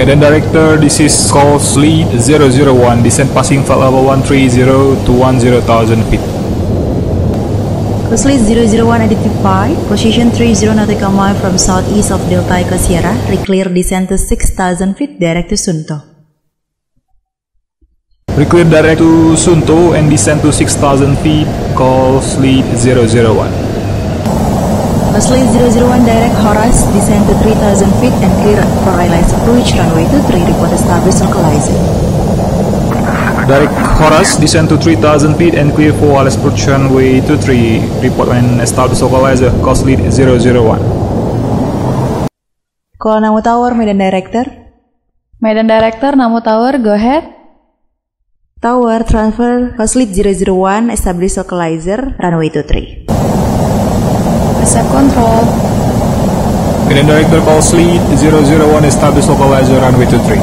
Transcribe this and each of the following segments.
Medan Director, this is course lead 001, descent passing flight level 130 to 10,000 feet. Course lead 001 identified, position 30 nautical mile from southeast of Delta Echo Sierra, reclear descent to 6,000 feet direct to Sunto. Reclear direct to Sunto and descend to 6,000 feet, course lead 001. Course lead 001 direct Horace, descend to 3,000 feet and clear for ILS approach runway 23, report established localizing. Direct Horace, descend to 3,000 feet and clear for ILS approach runway 23, report when established localizer, course lead 001. Call Namo Tower, Medan Director. Medan Director, Namo Tower, go ahead. Tower, transfer, course lead 001, establish localizer, runway 23. Accept control. Medan Director, course lead 001, establish localizer, runway 23.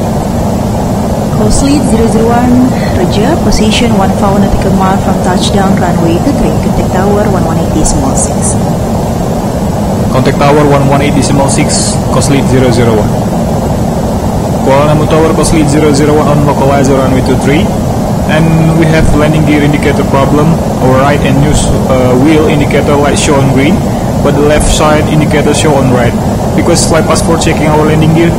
Course lead 001, Roger, position 1,000 nautical mile from touchdown, runway 23, contact tower 118.6. Contact tower 118.6, course lead 001. Kuala Namu Tower, course lead 001 on localizer, runway 23. And we have landing gear indicator problem. Our right and news wheel indicator light show on green, but the left side indicator show on red. Request flight pass for checking our landing gear.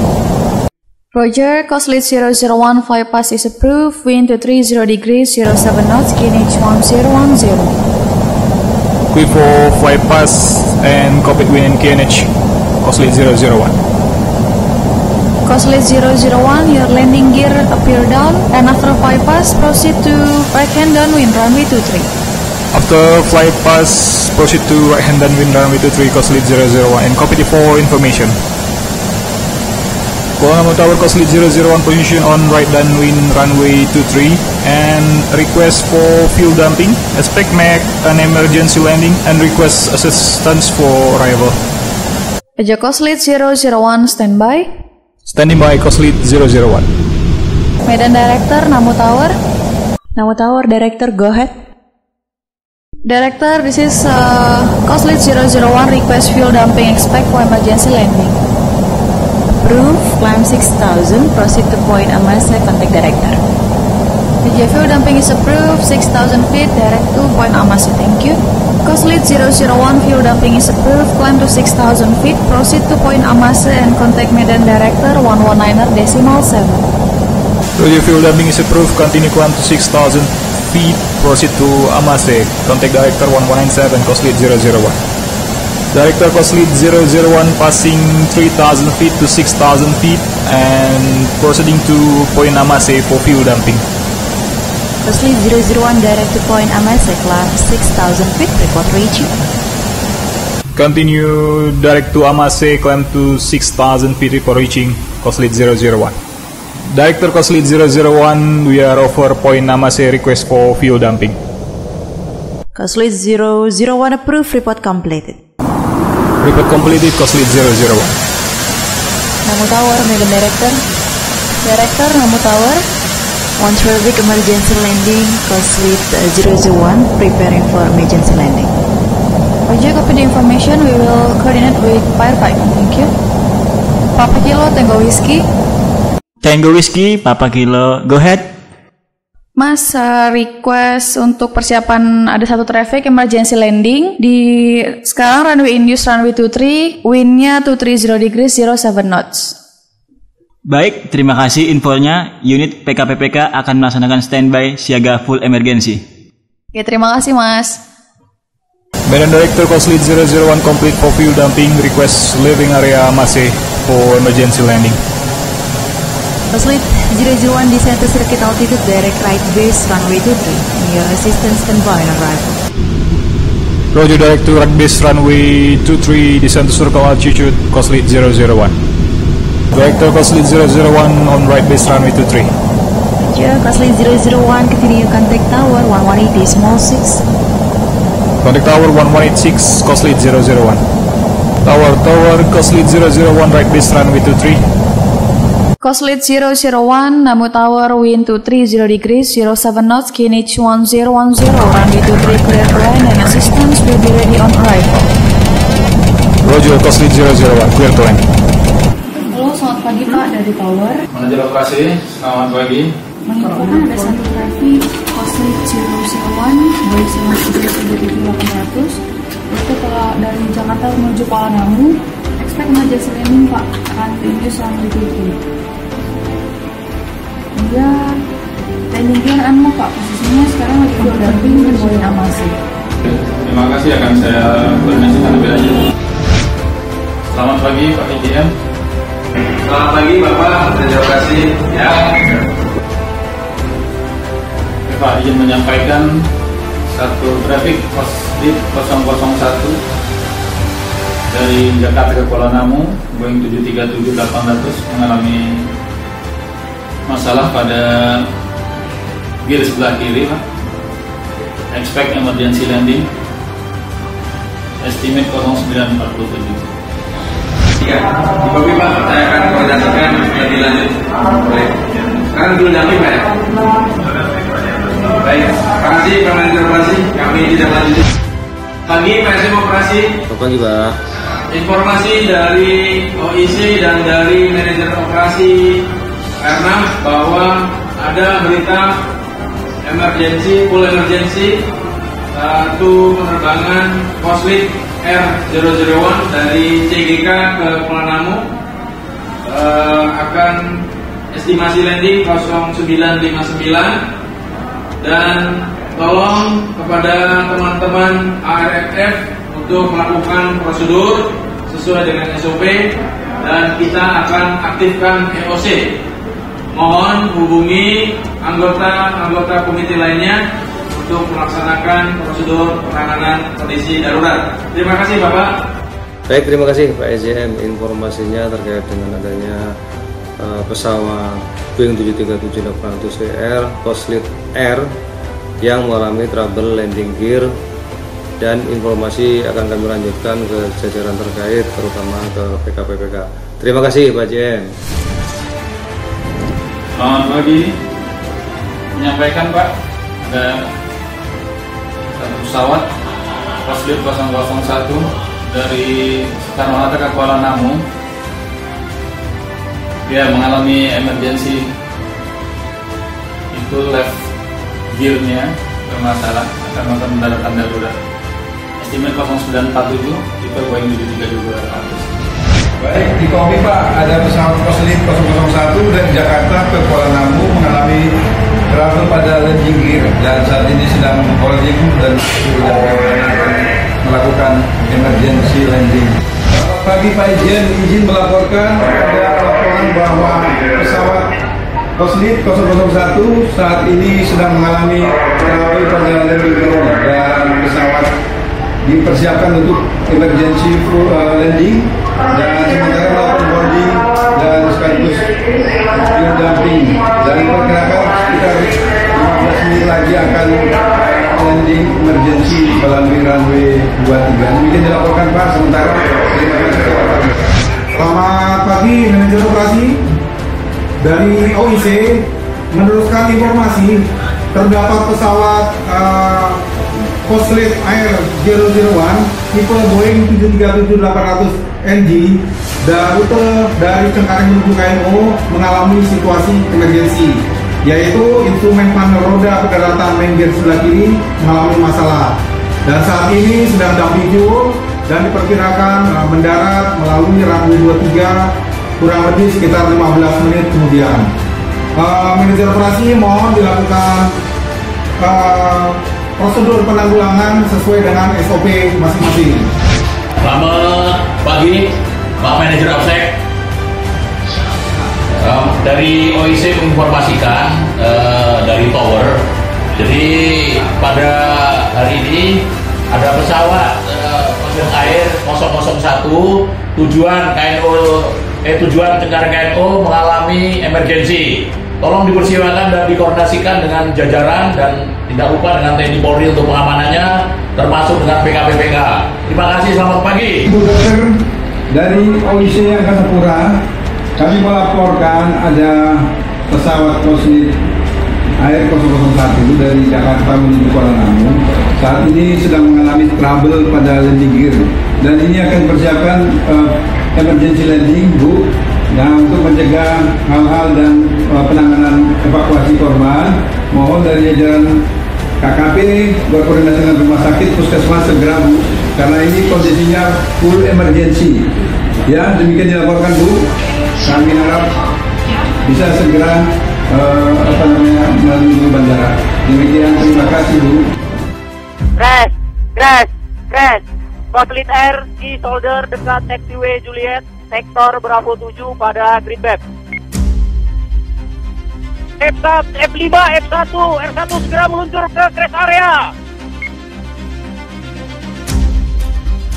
Roger, course lead 001, flight pass is approved, wind to 30 degrees, 07 knots, QNH 1010. Clear for flight pass and cockpit wind and QNH, course lead 001. Course lead 001, your landing gear appear down, and after flight pass, proceed to right hand downwind, runway 23. After flight pass, proceed to right hand downwind, runway 23, course lead 001, and copy the for information. Kuala Namu Tower, course lead 001, position on right downwind, runway 23, and request for fuel dumping. Expect make an emergency landing and request assistance for arrival. Roger, course lead 001, standby. Standing by, course lead 001. Medan Director, Namo Tower. Namo Tower, Director, go ahead. Director, this is course lead 001, request fuel dumping, expect for emergency landing. Approve, climb 6,000, proceed to point Amase, contact Director. The fuel dumping is approved, 6,000 feet, direct to point Amase, thank you. Course lead 001, fuel dumping is approved, climb to 6,000 feet, proceed to point Amase and contact Medan Director 119.7. Roger, fuel dumping is approved, continue climb to 6,000 feet, proceed to Amase, contact Director 1197, course lead 001. Director, course lead 001, passing 3,000 feet to 6,000 feet and proceeding to point Amase for fuel dumping. Course lead 001, direct to point Amase, climb 6,000 feet, report reaching. Continue direct to Amase, climb to 6,000 feet, report reaching, course lead 001. Director, course lead 001, we are over point Amase, request for fuel dumping. Course lead 001 approved, report completed. Report completed, course lead 001. Namo Tower, Medan Director. Director, Namo Tower. On traffic emergency landing, course lead 001, preparing for emergency landing. Roger, copy the information, we will coordinate with firefighter, thank you. Papa Kilo, Tango Whiskey. Tango Whiskey, Papa Kilo, go ahead. Mas, request untuk persiapan ada satu traffic emergency landing di sekarang runway induce runway 23, windnya 230 degrees 07 knots. Baik, terima kasih infonya. Unit PKPPK akan melaksanakan standby siaga full emergency. Oke, terima kasih Mas. Medan Director, course lead 001, complete for fuel dumping, request leaving area Amase for emergency landing. Course lead 001, descend to circuit altitude, direct right base, runway 23. Your assistance standby on arrival. Roger, direct to right base, runway 23, descend to circle altitude, course lead 001. Director, course lead 001 on right base, runway 23. Roger, course lead 001, continue contact tower 118.6. Contact tower 1186, course lead 001. Tower, course lead 001, right base, runway 23. Course lead 001, Namo Tower, wind to 30 degrees, 07 knots, QNH 1010, runway 23 clear to land and assistance will be ready on arrival. Roger, course lead 001, clear to land. Hello, selamat pagi Pak dari Tower. Manajer operasi, selamat pagi. Menginfokan ada satu traffic Coslead 001 Boeing 737-800 itu kalau dari Jakarta menuju Kuala Namu, expect emergency landing Pak, akan finish runway 23. Dia landing gear anu Pak, posisinya sekarang lagi full dumping dan Boeing Amasi. Terima kasih, akan saya koordinasikan lebih lanjut. Selamat pagi Pak IGM. Selamat pagi Bapak, terima kasih. Ya. Pak izin menyampaikan satu traffic Coslead 001 dari Jakarta ke Kuala Namu, Boeing 737-800 mengalami masalah pada gear sebelah kiri Pak. Expect emergency landing. Estimate 0947. Iya, di kopi Pak, saya akan koordinasikan lebih lanjut. Boleh. Sekarang dulu nanti Pak. Baik, terima kasih Pak Manajer Operasi. Kami tidak lanjut. Pagi PSM Operasi. Selamat pagi Pak. Informasi dari OIC dan dari Manajer Operasi karena bahwa ada berita emergency, full emergency, satu penerbangan Coslead R001 dari CGK ke Kuala Namu akan estimasi landing 0959 dan tolong kepada teman-teman ARFF untuk melakukan prosedur sesuai dengan SOP dan kita akan aktifkan EOC. Mohon hubungi anggota komite lainnya untuk melaksanakan prosedur penanganan kondisi darurat. Terima kasih Bapak. Baik, terima kasih Pak SJM informasinya terkait dengan adanya pesawat Boeing 737-800ER Coslead R yang mengalami trouble landing gear, dan informasi akan kami lanjutkan ke jajaran terkait terutama ke PKPPK. Terima kasih Pak JM. Selamat pagi. Menyampaikan Pak, ada satu pesawat Coslead 001 dari Soekarno-Hatta ke Kuala Namu. Dia mengalami emergency, itu left gearnya bermasalah, akan melakukan pendaratan darurat. Estimate 0947, itu Boeing 737-800. Baik, di kopi Pak, ada pesawat Coslead 001 dari Jakarta ke Kuala Namu mengalami trouble pada landing gear dan saat ini sedang holding dan sudah melakukan emergency landing. Selamat pagi Pak izin melaporkan ada laporan bahwa pesawat Coslead 001 saat ini sedang mengalami trouble pada landing gear dan pesawat dipersiapkan untuk emergency landing dan sementara melakukan boarding dan sekaligus fuel dumping, dan diperkirakan sekitar 15 menit lagi akan landing emergency melalui runway 23. Demikian dilaporkan Pak, sementara terima kasih. Selamat pagi Manajer Operasi dari OIC meneruskan informasi terdapat pesawat Coslead R001 tipe Boeing 737-800NG dan rute dari Cengkareng menuju KNO mengalami situasi emergensi, yaitu instrumen panel roda pendaratan main gear sebelah kiri mengalami masalah dan saat ini sedang dumping fuel dan diperkirakan mendarat melalui runway 23 kurang lebih sekitar 15 menit kemudian. Manajer operasi mohon dilakukan prosedur penanggulangan sesuai dengan SOP masing-masing. Selamat pagi, Pak Manajer Opsek. Dari OIC menginformasikan dari Tower. Jadi pada hari ini ada pesawat Coslead Air 001 tujuan Cengkareng KNO mengalami emergency. Tolong dipersilakan dan dikoordinasikan dengan jajaran dan tidak lupa dengan TNI Polri untuk pengamanannya, termasuk dengan PKPPK. Terima kasih, selamat pagi. Ibu Dokter dari OIC Angkasa Pura, kami melaporkan ada pesawat Coslead Air 001 dari Jakarta menuju Kuala Namu. Saat ini sedang mengalami trouble pada landing gear dan ini akan dipersiapkan emergency landing, Bu. Nah, untuk mencegah hal-hal dan penanganan evakuasi korban, mohon dari jajaran KKP berkoordinasi dengan rumah sakit puskesmas segera Bu, karena ini kondisinya full emergency. Ya, demikian dilaporkan Bu. Kami harap bisa segera menuju bandara. Demikian, terima kasih Bu. Crash. Koslit Air di shoulder dekat taxiway Juliet, sektor Bravo 7 pada Greenback. F5, R1 segera meluncur ke crash area.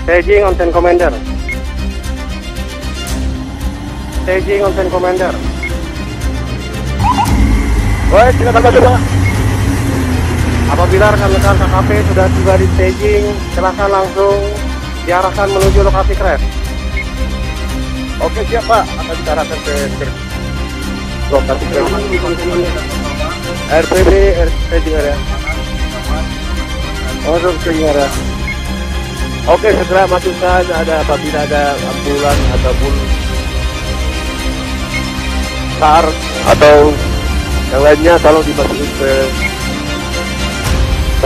Staging on 10 Commander. Baik, silakan masuk Pak. Apabila rekan-rekan KKP sudah tiba di staging, silakan langsung diarahkan menuju lokasi crash. Oke, siap Pak, akan diarahkan ke lokasi crash. RPB, staging area. Masuk staging area. Oke, segera masukkan apabila ada ambulan ataupun SAR atau yang lainnya, tolong dimasukin ke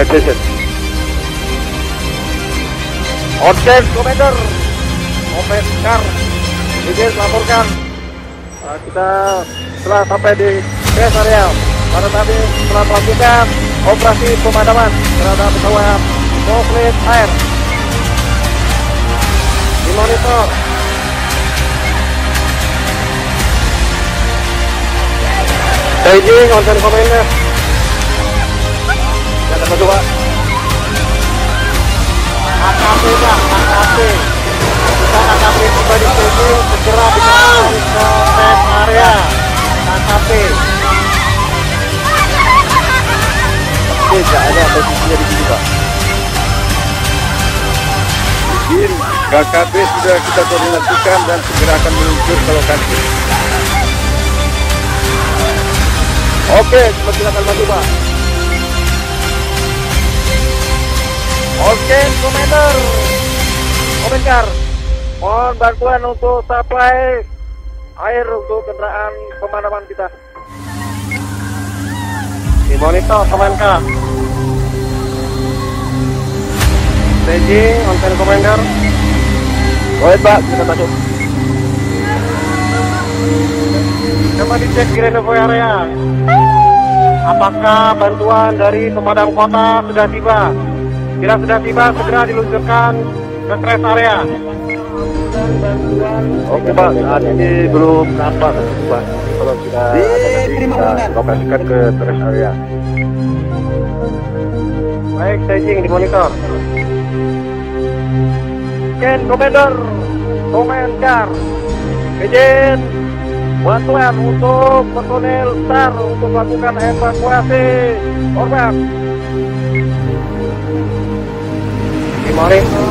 station. Onsen Commander, Open Car, izin laporkan. Kita setelah sampai di crash area, pada tadi telah melakukan operasi pemadaman terhadap pesawat Koslit Air. Dimonitor. Staging Onsen Commander. Jangan masuk Pak. AKP Pak, AKP. Kita AKP tiba di staging, segera diarahkan ke crash area. AKP. Tidak ada posisinya di sini Pak. Izin, KKP sudah kita koordinasikan dan segera akan meluncur ke lokasi. Oke, silakan maju Pak. Oke, Commander, Open Car, mohon bantuan untuk supply air untuk kendaraan pemadaman kita. Dimonitor, Open Car. Staging, Onsen Commander. Baik Pak, kita masuk. Coba dicek di reservoir area. Apakah bantuan dari pemadam kota sudah tiba? Bila sudah tiba, segera diluncurkan ke crash area. Oke Pak, saat ini belum nampak Pak. Kalau sudah ada nanti kita lokasikan ke crash area. Baik, staging dimonitor. Ken Commander, Command Car, izin bantuan untuk personel SAR untuk melakukan evakuasi korban. Dimonitor.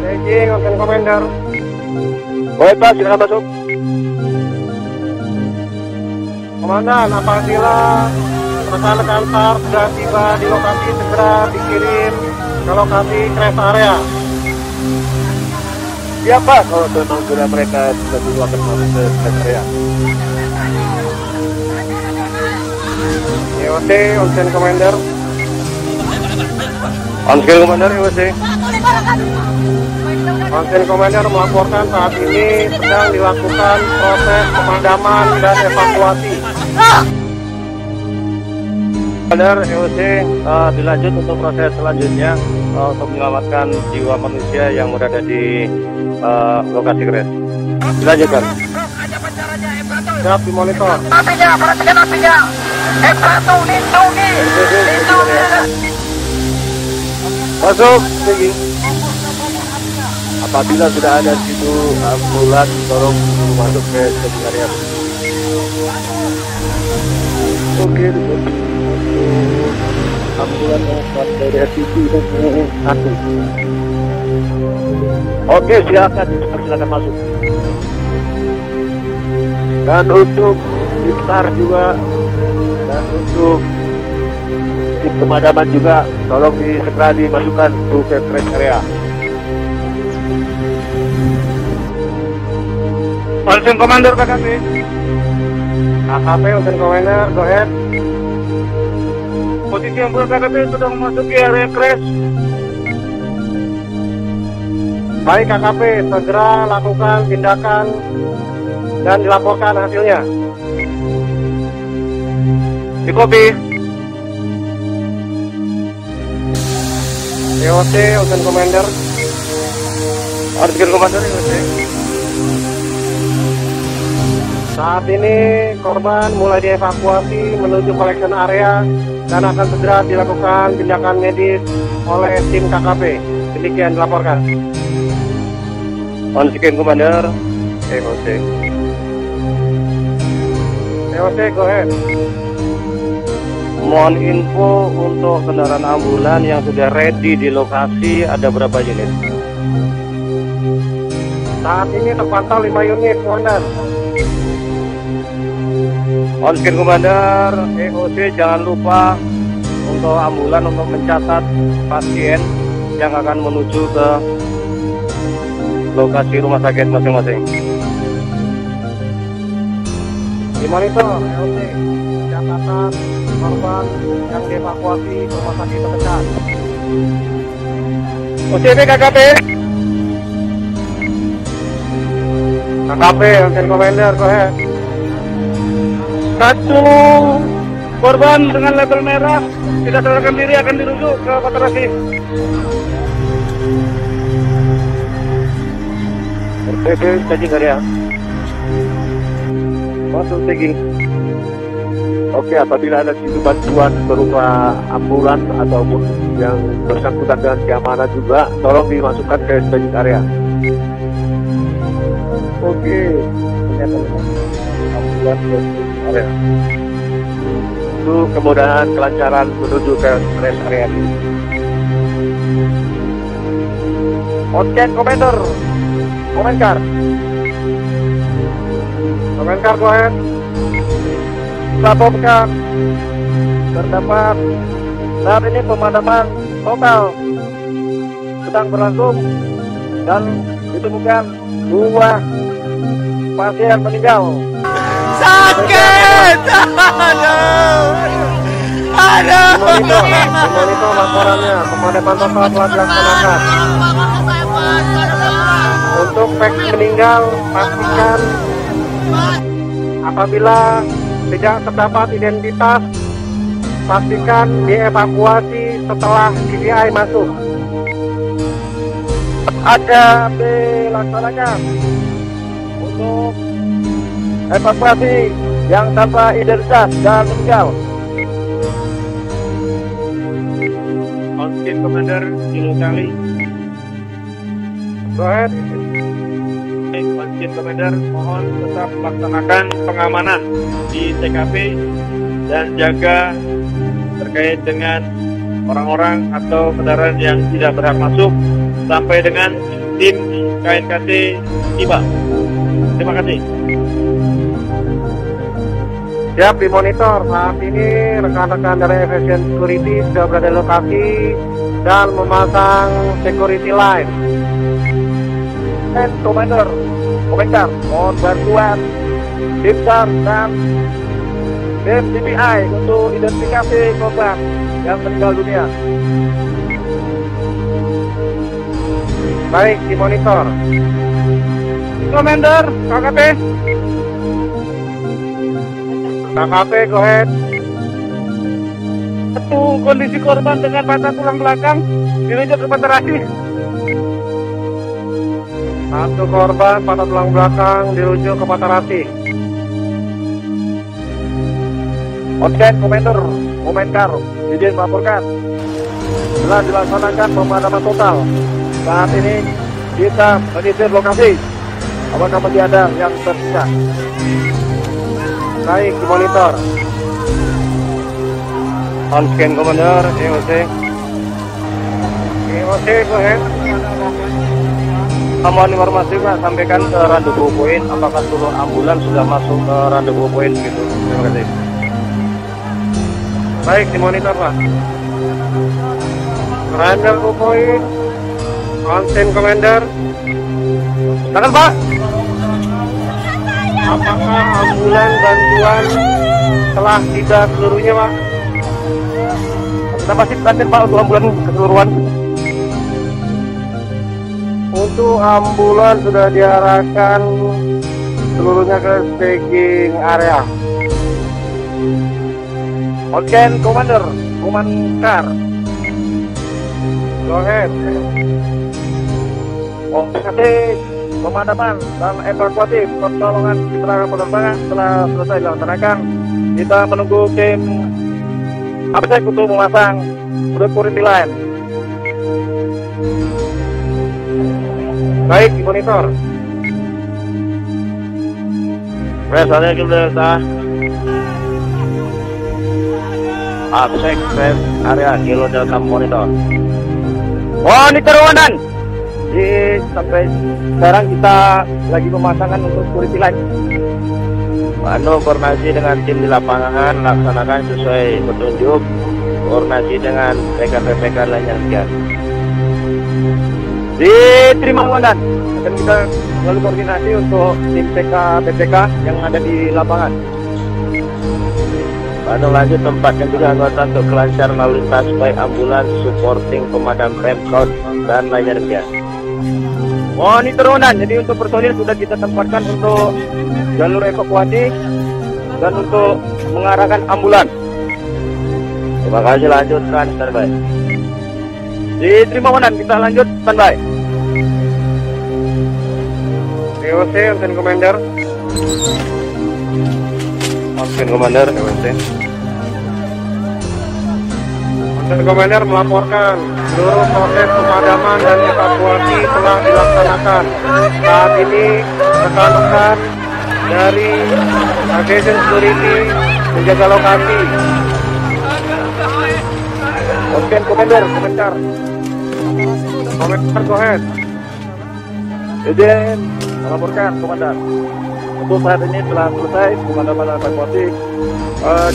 Staging Onsen Commander. Baik Pak, silakan masuk. Komandan, apabila rekan-rekan SAR sudah tiba di lokasi, segera dikirim ke lokasi crash area. Siapa kalau memang sudah mereka sudah dulu akan masuk ke crash area. EOC, Onsen Commander. Onsen Commander, EOC. Onsen Commander melaporkan saat ini sedang dilakukan proses pemadaman dan evakuasi. Commander, EOC, dilanjut untuk proses selanjutnya untuk menyelamatkan jiwa manusia yang berada di lokasi crash. Dilanjutkan. Siap dimonitor. Apinya, perhatikan apinya. F1 lindungi. Masuk, tinggi. Apabila sudah ada di situ ambulan, tolong masuk ke staging area. Oke, ambulan dari RTP satu. Oke, silakan masuk. Dan untuk SAR juga, dan untuk tim pemadaman juga, tolong segera dimasukkan ke crash area. Olsen Commander KKP. KKP Olsen Commander, go ahead. Posisi ambulans KKP sudah memasuki area crash. Baik KKP, segera lakukan tindakan dan dilaporkan hasilnya. Di copy. EOC, Olsen Commander. Olsen Commander, EOC. Saat ini korban mulai dievakuasi menuju collection area dan akan segera dilakukan tindakan medis oleh tim KKP. Demikian dilaporkan. Olsen Commander, EOC. EOC, go ahead. Mohon info untuk kendaraan ambulan yang sudah ready di lokasi, ada berapa unit? Saat ini terpantau 5 unit, Komandan. Olsen Komandan, EOC jangan lupa untuk ambulan untuk mencatat pasien yang akan menuju ke lokasi rumah sakit masing-masing. Dimonitor, EOC, catatan korban yang dievakuasi ke rumah sakit terdekat. OCP KKP. KKP, Olsen Commander, go ahead. 1 korban dengan label merah tidak sadarkan diri akan dirujuk ke Patarasi. RPP staging area. Masuk staging. Oke, apabila ada situ bantuan berupa ambulan ataupun yang bersangkutan dengan keamanan juga, tolong dimasukkan ke staging area. Oke, ambulan ke staging area. Itu kemudahan kelancaran menuju ke rest area ini. Olsen Commander, Komentar. Komentar, go ahead. Laporkan terdapat saat ini pemadaman total sedang berlangsung dan ditemukan 2 pasien meninggal. Sakit! Aduh! Dimonitor laporannya, pemadaman total telah dilaksanakan. Untuk pack meninggal, pastikan apabila tidak terdapat identitas, pastikan dievakuasi setelah DPI masuk. Ada dilaksanakan untuk evakuasi yang tanpa identitas dan meninggal. Olsen Commander, Kilo Charlie. Go ahead. Olsen Commander, mohon tetap melaksanakan pengamanan di TKP dan jaga terkait dengan orang-orang atau kendaraan yang tidak berhak masuk sampai dengan tim KNKT tiba. Terima kasih. Siap dimonitor. Saat ini rekan-rekan dari Efficient Security sudah berada di lokasi dan memasang security line. And Commander, komentar, mohon bantuan tim SAR dan tim DPI untuk identifikasi korban yang meninggal dunia. Baik, dimonitor. Commander, KKP. KKP, go ahead. Satu kondisi korban dengan patah tulang belakang dirujuk ke Patarasi. Satu korban patah tulang belakang dirujuk ke Patarasi. Olsen Commander, Komentar, izin melaporkan. Telah dilaksanakan pemadaman total. Saat ini kita menyisir lokasi. Apakah masih ada yang tersisa? Baik, dimonitor. Olsen Commander, EOC. EOC, go ahead. Mohon informasi Pak, sampaikan ke rendezvous point apakah seluruh ambulan sudah masuk ke rendezvous point gitu. Terima kasih. Baik, dimonitor Pak. Rendezvous point, Olsen Commander. Silakan Pak. apakah ambulan bantuan telah tiba seluruhnya, Pak? Kita masih standby, Pak, untuk ambulan keseluruhan. Untuk ambulan sudah diarahkan seluruhnya ke staging area. Oke, Commander, Car. Go ahead. Oke, pemadaman dan evakuasi pertolongan keterangan penerbangan telah selesai dilaksanakan. Kita menunggu tim APSEC untuk memasang security line. Baik, di monitor. Biasanya kita APSEC rest area kilo Delta monitor. Monitor komandan. Sampai sekarang kita lagi pemasangan untuk security line. Anu koordinasi dengan tim di lapangan, laksanakan sesuai petunjuk. Koordinasi dengan PKPPK lainnya sekian. Diterima komandan. Akan kita lalu koordinasi untuk tim PKPPK yang ada di lapangan. Anu lanjut tempatkan juga anggota untuk kelancaran lalu lintas baik ambulans, supporting, pemadam Pemkot dan lainnya sekian. Monitor komandan, jadi untuk personil sudah kita tempatkan untuk jalur evakuasi dan untuk mengarahkan ambulan. Terima kasih, lanjutkan standby. Diterima komandan, kita lanjut standby. EOC, Lieutenant Commander. Lieutenant Commander, EOC. Lieutenant Commander melaporkan seluruh proses pemadaman dan evakuasi telah dilaksanakan. Saat ini rekan-rekan dari Aviation Security menjaga lokasi. Oke, komentar. Komentar, go ahead. Izin melaporkan, komandan. Untuk saat ini telah selesai pemadaman dan evakuasi.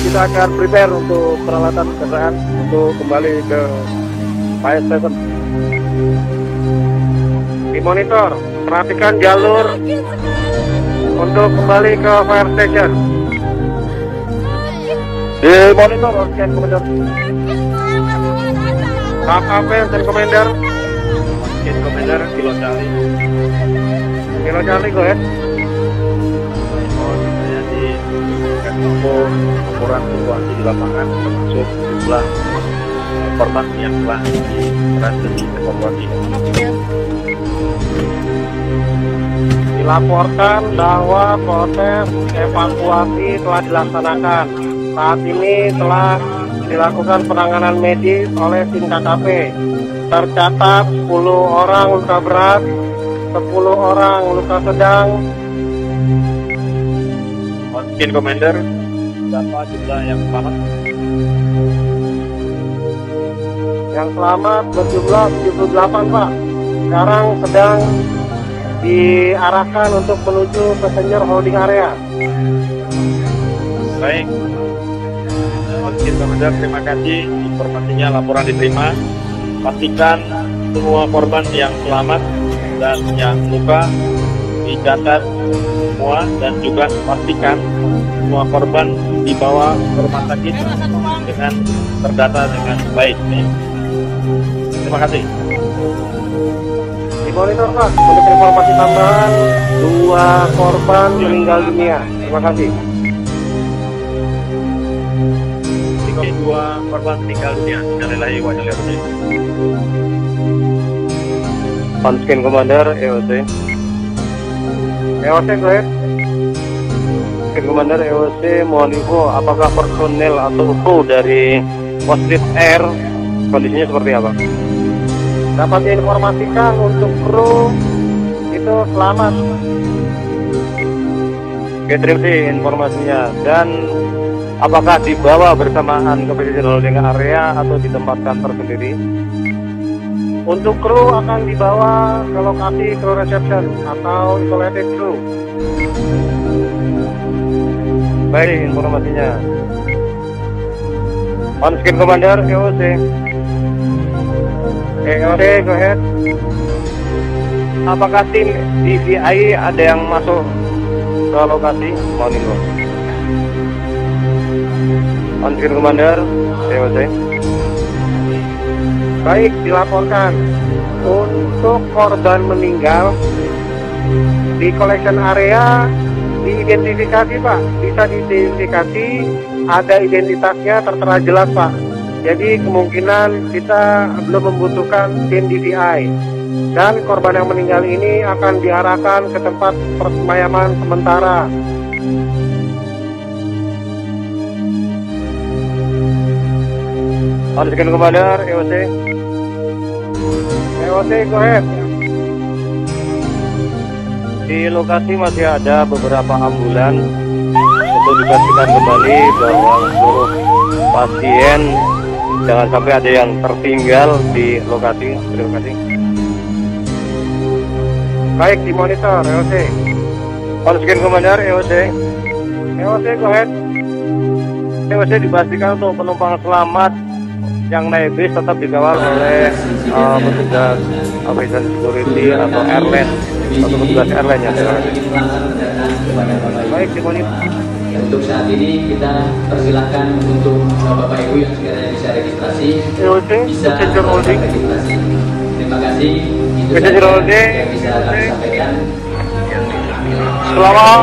Kita akan prepare untuk peralatan kendaraan untuk kembali ke fire station. Di monitor, perhatikan jalur untuk kembali ke fire station. Di monitor, oke, komandan. KKP dan komandan. Oke, komandan, Kilo Charlie, go ahead. Ukuran situasi di lapangan termasuk jumlah korban yang telah berhasil dievakuasi. Dilaporkan bahwa proses evakuasi telah dilaksanakan. Saat ini telah dilakukan penanganan medis oleh tim KKP. Tercatat 10 orang luka berat, 10 orang luka sedang. Mungkin Commander, berapa jumlah yang selamat? Yang selamat berjumlah 78, Pak. Sekarang sedang diarahkan untuk menuju passenger holding area. Baik. Mungkin Commander, terima kasih. Informasinya, laporan diterima. Pastikan semua korban yang selamat dan yang luka dicatat semua, dan juga pastikan semua korban dibawa ke rumah sakit dengan terdata dengan baik. Terima kasih. Di monitor, Pak, untuk informasi tambahan 2 korban meninggal dunia. Terima kasih. 2 korban meninggal dunia. Innalillahi wa inna ilaihi raji'un. On-scan Commander, EOC. EOC, go ahead. Commander EOC, mohon info apakah personel atau kru dari Coslite Air kondisinya seperti apa? Dapat diinformasikan untuk kru itu selamat. Oke, terima kasih informasinya. Dan apakah dibawa bersamaan ke position holding area atau ditempatkan tersendiri? Untuk kru akan dibawa ke lokasi crew reception atau isolated crew. Baik, informasinya. On-scan Commander, EOC. EOC, go ahead. Apakah tim DVI ada yang masuk ke lokasi, mohon info. On screen Commander, EOC. Baik, dilaporkan untuk korban meninggal di collection area diidentifikasi Pak, bisa diidentifikasi, ada identitasnya tertera jelas Pak. Jadi kemungkinan kita belum membutuhkan tim DVI. Dan korban yang meninggal ini akan diarahkan ke tempat persemayaman sementara. On screen Commander, EOC. EOC, go ahead. Di lokasi masih ada beberapa ambulan untuk dipastikan kembali bahwa seluruh pasien jangan sampai ada yang tertinggal di lokasi. Terima kasih. Baik, dimonitor, EOC. On screen Commander, EOC. EOC, go ahead. EOC dipastikan untuk penumpang selamat yang naik bis tetap dikawal oleh petugas aviation security atau airline atau petugas airline ya. Baik, dimonitor. Untuk saat ini kita persilahkan untuk Bapak Ibu yang sekiranya bisa registrasi bisa registrasi. Terima kasih. Itu saja yang bisa kami sampaikan. Selamat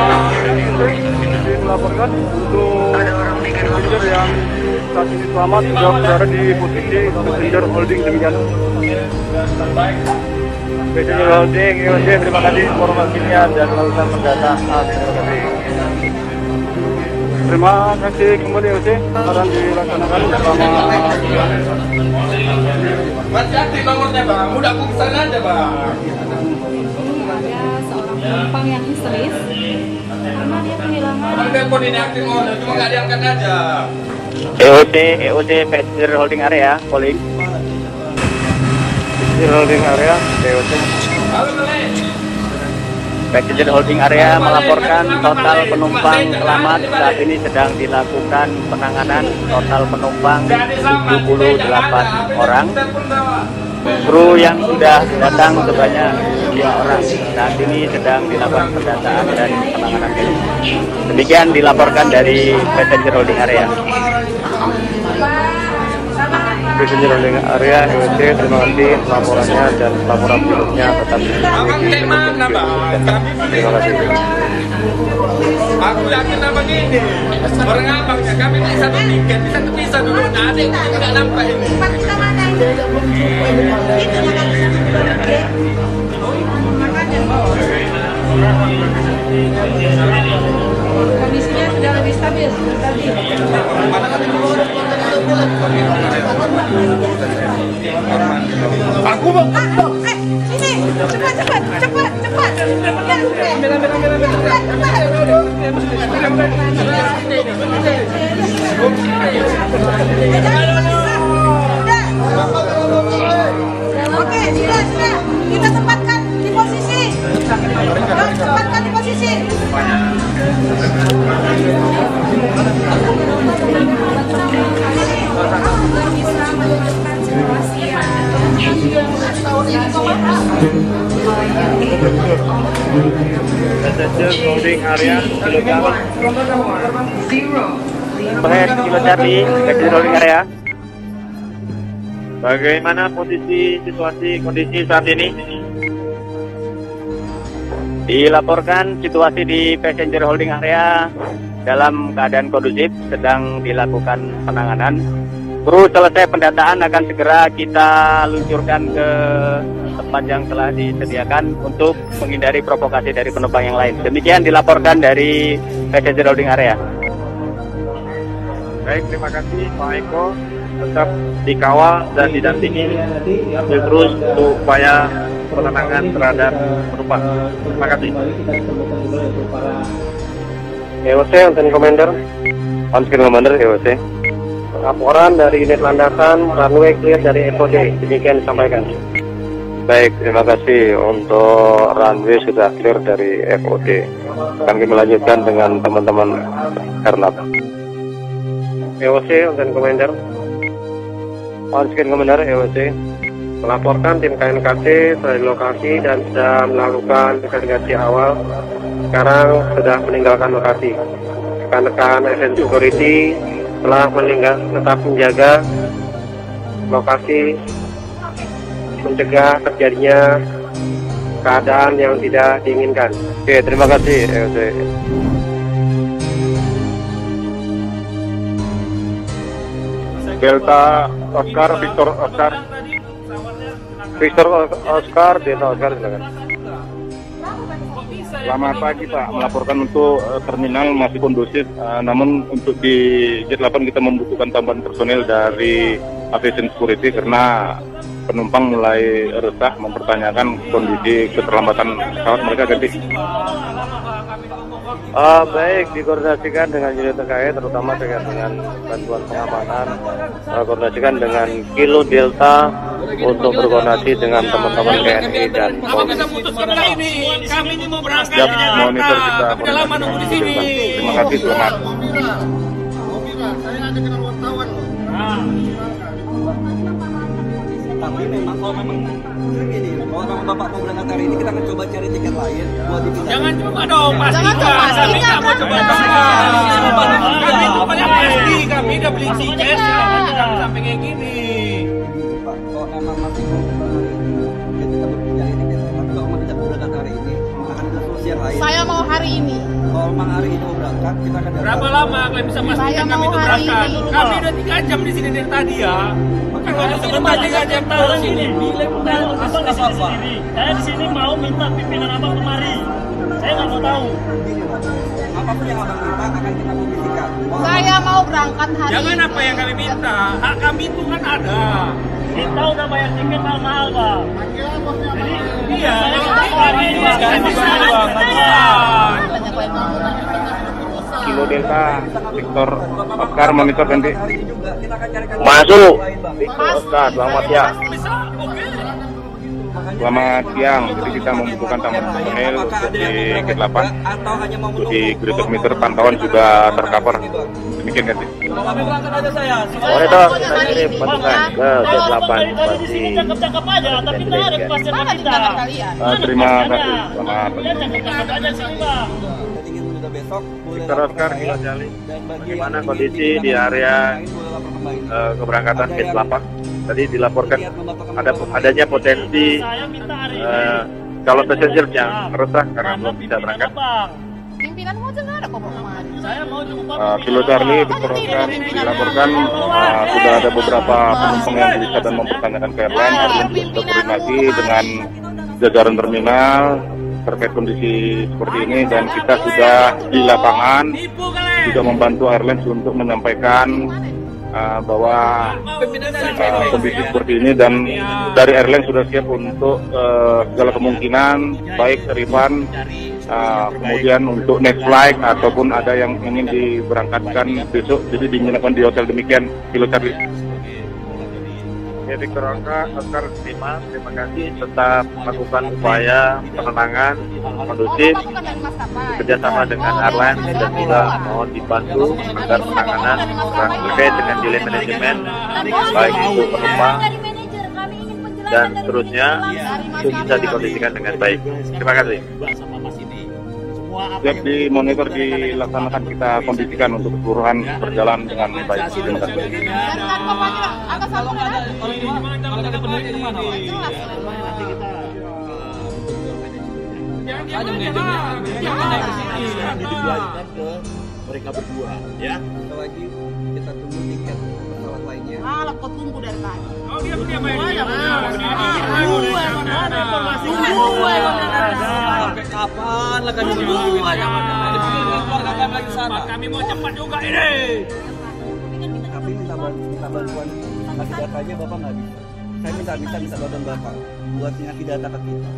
melaporkan untuk passenger yang saat ini selamat sudah berada di posisi passenger holding demikian. Passenger holding, EOC, terima kasih informasinya dan lalusan pendataan. Terima kasih. Terima kasih kembali EOC akan dilaksanakan selama. Hati-hati nomornya Bang, udah aku kesana aja Bang. Ada seorang penumpang yang histeris karena dia kehilangan. Bang telepon ini aktif cuma nggak diangkat aja. EOC passenger holding area, calling. Passenger holding area, EOC. Passenger holding area melaporkan total penumpang selamat saat ini sedang dilakukan penanganan. Total penumpang 78 orang. Kru yang sudah datang sebanyak 2 orang. Saat ini sedang dilakukan pendataan dan penanganan medis. Demikian dilaporkan dari passenger holding area. Passenger holding area, EOC, terima kasih laporannya dan laporan berikutnya tetap terima kasih. Aku yakin abang ini orang abangnya kami naik satu tiket di satu bisa dulu adik nggak nampak ini. Kondisinya sudah lebih stabil tadi. Aku mau. Sini, cepat. Oke, sudah. Kita tempatkan di posisi. Tempatkan di posisi. Bisa menunjukkan situasi yang Passenger holding area, Kilo Charlie, passenger holding area. Bagaimana posisi situasi kondisi saat ini? Dilaporkan situasi di passenger holding area dalam keadaan kondusif, sedang dilakukan penanganan. Kru selesai pendataan akan segera kita luncurkan ke tempat yang telah disediakan untuk menghindari provokasi dari penumpang yang lain. Demikian dilaporkan dari passenger holding area. Baik, terima kasih Pak Eko. Tetap dikawal dan didampingi ambil terus untuk upaya penenangan terhadap penumpang. Terima kasih. EOC, on commander. On screen commander, EOC. Laporan dari unit landasan runway clear dari FOD. Demikian disampaikan. Baik, terima kasih. Untuk runway sudah clear dari FOD. Akan kami lanjutkan dengan teman-teman Airnav. EOC, on commander. On screen commander, EOC. Melaporkan tim KNKT sudah di lokasi dan sudah melakukan investigasi awal sekarang sudah meninggalkan lokasi. Rekan-rekan SN Security telah tetap menjaga lokasi, mencegah terjadinya keadaan yang tidak diinginkan. Oke, terima kasih. Delta Oscar, Victor Oscar, Delta Oscar, silakan. Selamat pagi Pak, melaporkan untuk terminal masih kondusif, namun untuk di Gate 8 kita membutuhkan tambahan personil dari Aviation Security karena penumpang mulai resah mempertanyakan kondisi keterlambatan pesawat mereka ganti. Baik, dikoordinasikan dengan unit terkait, terutama dengan bantuan pengamanan, koordinasikan dengan Kilo Delta untuk berkoordinasi dengan teman-teman TNI dan Polri. Siap, monitor kita koordinasi dengan Delta. Terima kasih, selamat. Tapi memang kalau memang begini, kalau memang Bapak mau berangkat hari ini, kita akan coba cari tiket lain buat dipindah. Jangan coba dong, pastikan. Kami nggak mau coba. Kami itu paling pasti, kami udah beli tiket, jangan sampai kayak gini. Pak, kalau memang masih mau kita cari tiket, tapi kalau mau tidak berangkat hari ini, akan ada solusi yang lain. Saya mau hari ini. Kalau memang hari ini mau berangkat, kita akan. Berapa lama kalian bisa pastikan kami itu berangkat? Kami udah 3 jam di sini dari tadi ya. Kalau sebentar 3 jam tahu sini, abang di sini sendiri. Saya di sini mau minta pimpinan abang kemari. Saya nggak mau tahu. Apapun yang abang minta akan kita publikasikan. Saya mau berangkat hari. Jangan apa yang kami minta. Hak kami itu kan ada. Kita udah bayar tiket mahal-mahal Pak. Jadi iya. Kilo Delta, Victor Oscar, monitor nanti. Masuk. Victor Oscar, selamat siang. Selamat siang. Jadi kita membutuhkan tambahan personil untuk di Gate 8. Untuk di gereja meter pantauan juga tercover. Demikian ganti. Monitor, kita kirim pasukan ke Gate 8. Terima kasih. Selamat. Victor Oscar, Kilo Jali. Bagaimana kondisi di area keberangkatan Gate 8? Tadi dilaporkan adanya potensi calon passenger yang resah karena belum bisa berangkat. Pimpinan mau nggak ada kok kemarin. Saya mau Kilo Charlie, Victor Oscar, dilaporkan sudah ada beberapa penumpang yang bisa dan mempertanyakan ke airline. Airline sudah koordinasi dengan jajaran terminal terkait kondisi seperti ini, dan kita sudah di lapangan sudah membantu airlines untuk menyampaikan bahwa kondisi seperti ini, dan dari airline sudah siap untuk segala kemungkinan baik refund, kemudian untuk next flight ataupun ada yang ingin diberangkatkan besok, jadi diminapkan di hotel. Demikian Kilo Charlie. Ya, Victor Oscar, terima kasih, tetap melakukan upaya penenangan kondusif kerjasama dengan airline, dan juga mohon dibantu agar penanganan terkait dengan delay manajemen baik itu penumpang dan seterusnya itu bisa dikondisikan dengan baik. Terima kasih. Siap, di monitor dilaksanakan, kita kondisikan untuk keseluruhan berjalan dengan baik. Terima kasih. Mereka berdua, ya. Sekali lagi kita tunggu tiket pesawat lainnya. Kok tunggu dari tadi. Oh, dia main. Kapan lah kan kami mau cepat juga ini. Tapi minta bantuan ngasih datanya Bapak nggak bisa. Saya minta bantuan Bapak buat ngasih data ke kita.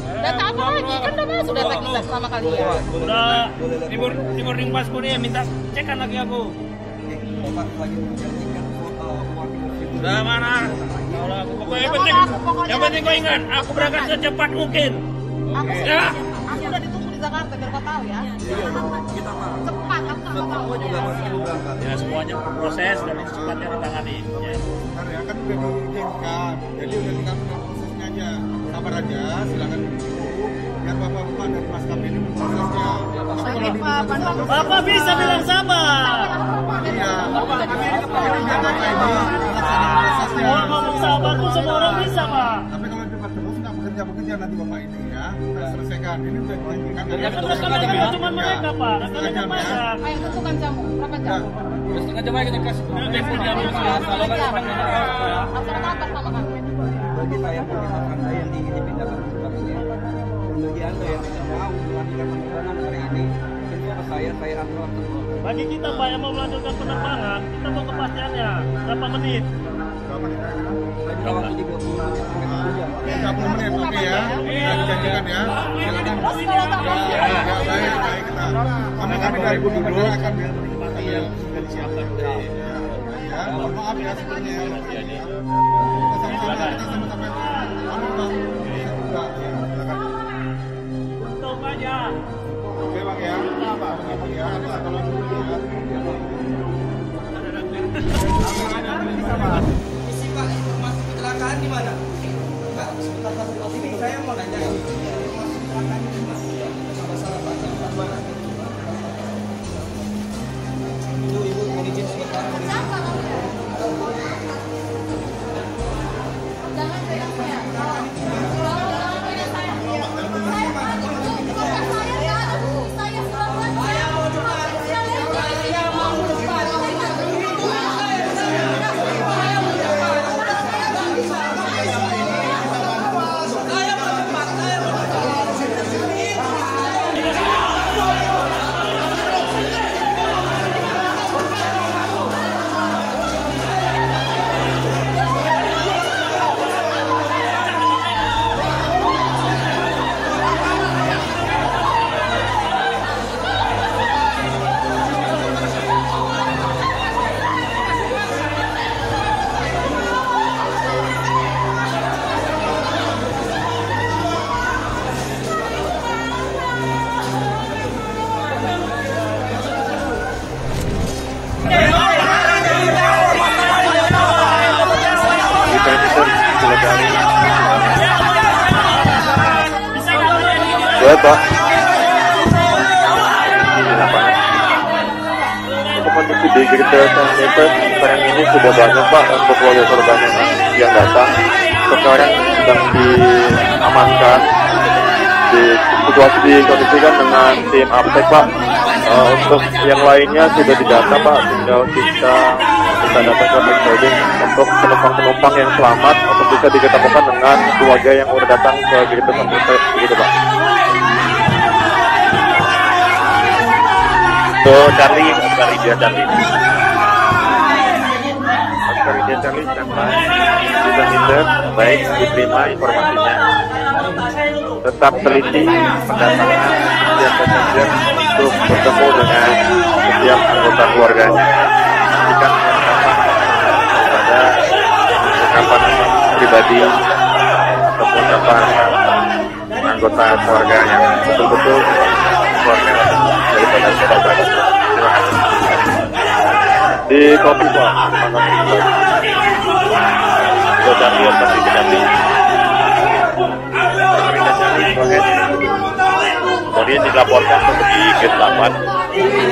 Data apa lagi? Kan udah masuk data kita selama kalian. Udah di boarding passku nih, minta cekan lagi aku. Bapak lagi menjanjikan udah mana? Yang penting kau ingat, aku berangkat secepat mungkin. Ya. Aku udah ditunggu di Jakarta biar kau tahu ya. Kita mah cepat, aku nggak tahu. juga masih berangkat. Ya semuanya proses dan secepatnya ditangani. Ya. Karya kan udah diizinkan, jadi udah tinggal prosesnya aja. Sabar aja, silakan dulu. biar bapak-bapak dari maskapai ini memprosesnya. Bapak bisa bilang sabar. Iya, bapak kami ini menjaga ini melaksanakan prosesnya. Kalau ngomong sabar tuh semua orang bisa, Pak. Tapi kalau debat terus nggak bekerja nanti bapak ini ya, kita selesaikan. Ini udah dijanjikan. Ya kan rekan-rekan cuma mereka, Pak. Rekan-rekan masak. Ayo tentukan jamu, berapa jam? Setengah jam aja kita kasih. Bagi saya misalkan Anda yang ingin dipindahkan ke tempat ini, dan bagi Anda yang tidak mau melanjutkan penerbangan hari ini, itu saya atur semua. Bagi kita, Pak, yang mau melanjutkan penerbangan, kita mau kepastiannya berapa menit? Saya waktu 30 menit sampai 1 jam. 30 menit, oke ya. Sudah dijanjikan ya. Silakan. Ya, baik kita. Kami dari Budi dulu akan menikmati yang sudah disiapkan oleh ya. Mohon maaf ya sebelumnya. Kita sama-sama. Silakan. Untung aja. Oke bang ya. Begitu ya. Kalau dulu ya. Isi Pak, informasi kecelakaan di mana? Pak, sebentar Pak, sini saya mau nanya ini. Informasi kecelakaan di mana? Salah Pak, mana? Ibu, mohon izin sebentar. Jangan saya. Ya Pak. Untuk kondisi di Gereja Sanitarius sekarang ini sudah banyak Pak untuk warga korban yang datang. Sekarang sedang diamankan, situasi dikondisikan dengan tim Aptek Pak. Untuk yang lainnya sudah didata Pak, tinggal kita datang ke backloading untuk penumpang-penumpang yang selamat untuk bisa diketemukan dengan keluarga yang udah datang ke Gereja Sanitarius begitu Pak. So, Charlie dia Charlie standby. Sudah minder, baik diterima informasinya. Tetap teliti pendatangan setiap passenger untuk bertemu dengan setiap anggota keluarganya. Jika pada ungkapan pribadi ataupun anggota keluarga yang betul-betul keluarga daripada korban. Terima kasih. Di kopi Pak, terima kasih. Sudah lihat pasti diganti. Kemudian dilaporkan untuk di gate 8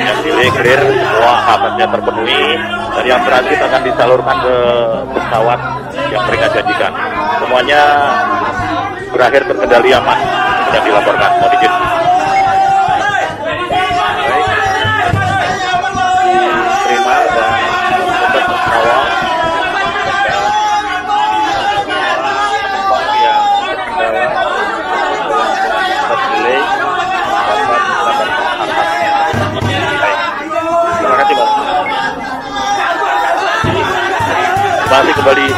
yang delay clear, semua halamannya terpenuhi dan yang transit akan disalurkan ke pesawat yang mereka janjikan. Semuanya berakhir terkendali aman, sudah dilaporkan. Mohon izin. Terima dan tetap mengawal penumpang yang terkendala terdelay dapat hak-haknya. Terima kasih Pak. Balik kembali.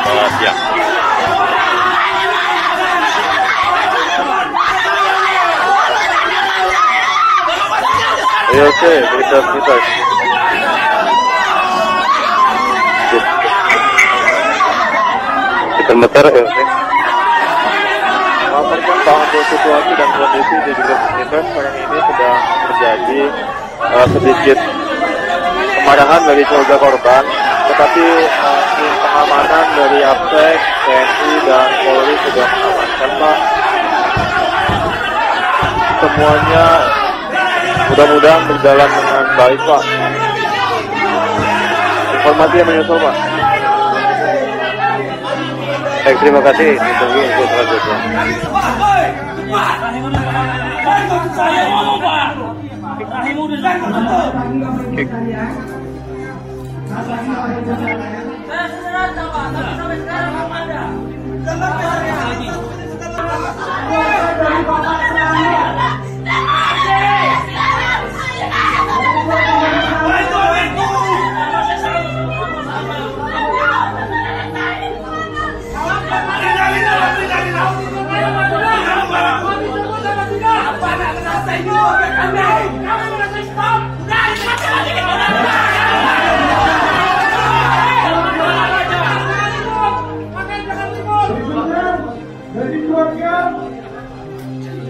Selamat siang. Oke, kita. Kita meter ya. Melaporkan bahwa situasi dan kondisi di Gereja Sanitarius sekarang ini sedang terjadi sedikit kemarahan dari keluarga korban, tetapi pengamanan dari Aptek, TNI dan Polri sudah mengamankan Pak. semuanya mudah-mudahan berjalan dengan baik, Pak. Informasi yang menyusul, Pak. Baik, terima kasih. Ditunggu info selanjutnya.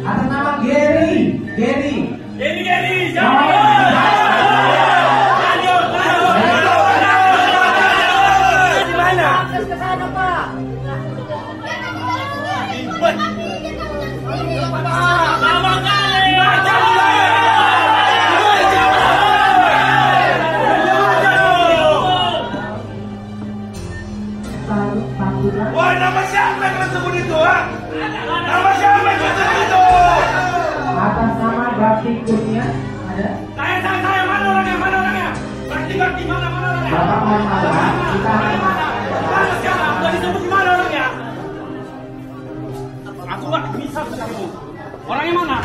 Atas nama Gary. Wah, nama siapa yang tersebut itu, ha? Nama siapa yang tersebut itu? Atas nama Bakti Kurnia ada? Saya, mana orangnya? Bakti, mana orangnya? Bapak Muhammad, kita Mana siapa? Udah disebut di mana orangnya? Aku nggak bisa ketemu. Orangnya mana?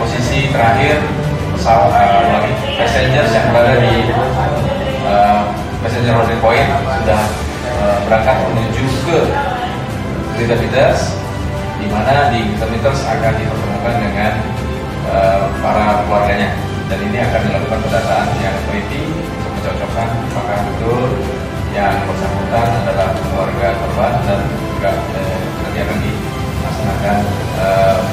Posisi terakhir pesawat passengers yang berada di passenger loading point sudah berangkat menuju ke Gita-Meters, di mana di Gita-Meters akan dipertemukan dengan para keluarganya, dan ini akan dilakukan pendataan yang teliti untuk mencocokkan apakah betul yang bersangkutan adalah keluarga korban, dan juga nanti akan dilaksanakan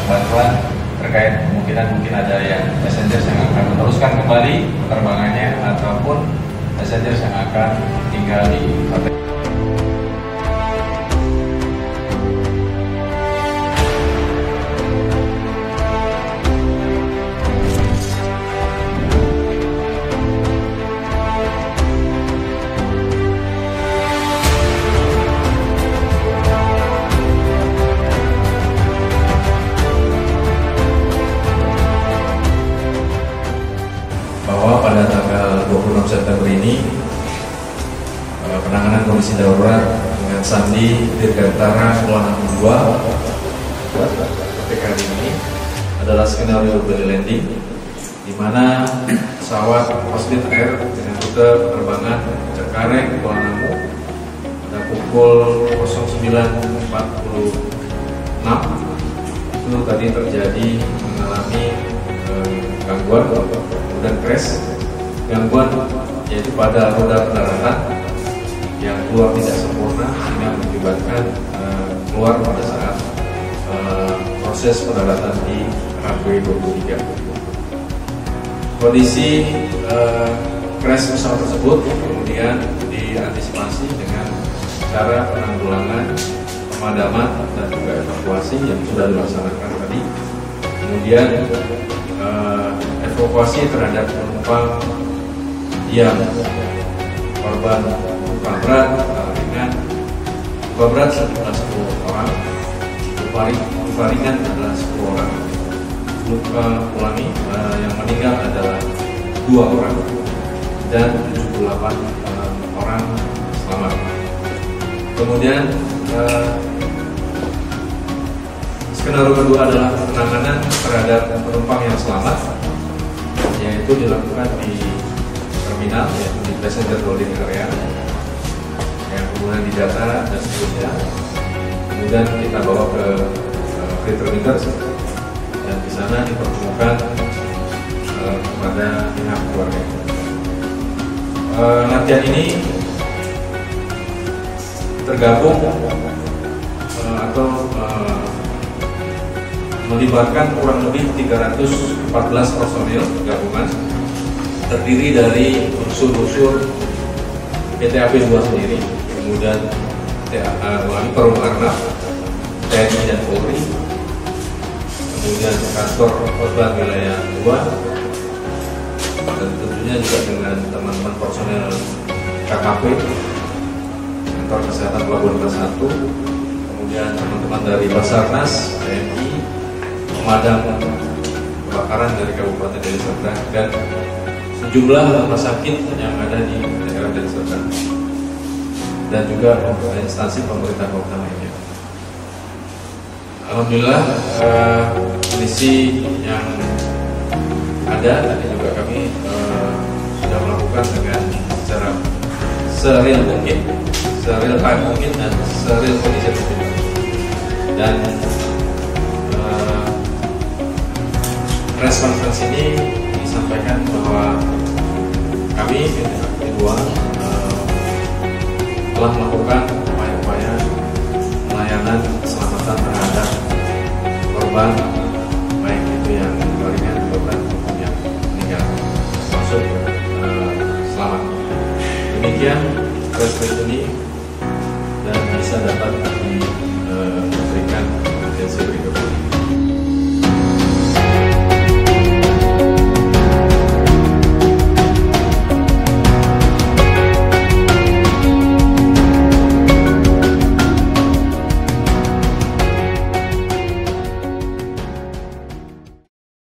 bantuan terkait kemungkinan mungkin ada yang passengers yang akan meneruskan kembali penerbangannya ataupun passengers yang akan tinggal di hotel. Bahwa pada tanggal 26 September ini penanganan kondisi darurat dengan Sandi Dirgantara Kuala Namu 2 TKI ini adalah skenario belly landing, di mana pesawat Coslit Air dengan rute penerbangan Cengkareng Kuala Namu pada pukul 09.46 itu tadi terjadi mengalami gangguan dan crash, gangguan yaitu pada roda pendaratan yang keluar tidak sempurna sehingga mengakibatkan keluar pada saat proses pendaratan di runway 23. Kondisi crash pesawat tersebut kemudian diantisipasi dengan cara penanggulangan, pemadaman dan juga evakuasi yang sudah dilaksanakan tadi. Kemudian evakuasi terhadap penumpang yang korban luka berat, ringan. Luka berat adalah 10 orang, luka ringan adalah 10 orang. yang meninggal adalah 2 orang dan 78 orang selamat. Kemudian skenario kedua adalah penanganan terhadap penumpang yang selamat, yaitu dilakukan di terminal, yaitu di passenger loading area, yang kemudian didata dan seterusnya. Kemudian kita bawa ke pre-terminal dan di sana dipertemukan kepada pihak keluarga. Latihan ini tergabung atau melibatkan kurang lebih 314 personil gabungan, terdiri dari unsur-unsur PTAP 2 sendiri, kemudian Perum Arnab, TNI dan Polri, kemudian kantor Posbad wilayah 2, dan tentunya juga dengan teman-teman personel KKP, kantor kesehatan Pelabuhan Kelas 1, kemudian teman-teman dari Basarnas, TNI, pemadam kebakaran dari Kabupaten Deli Serdang, dan sejumlah rumah sakit yang ada di daerah Deli Serdang, dan juga instansi pemerintah kota lainnya. Alhamdulillah kondisi yang ada tadi juga kami sudah melakukan dengan secara sereal mungkin, sereal time mungkin, dan sereal kondisi mungkin. Dan press conference ini disampaikan bahwa kami kedua telah melakukan upaya-upaya pelayanan keselamatan terhadap korban, baik itu yang ringan maupun yang meninggal, masuk selamat. Demikian press release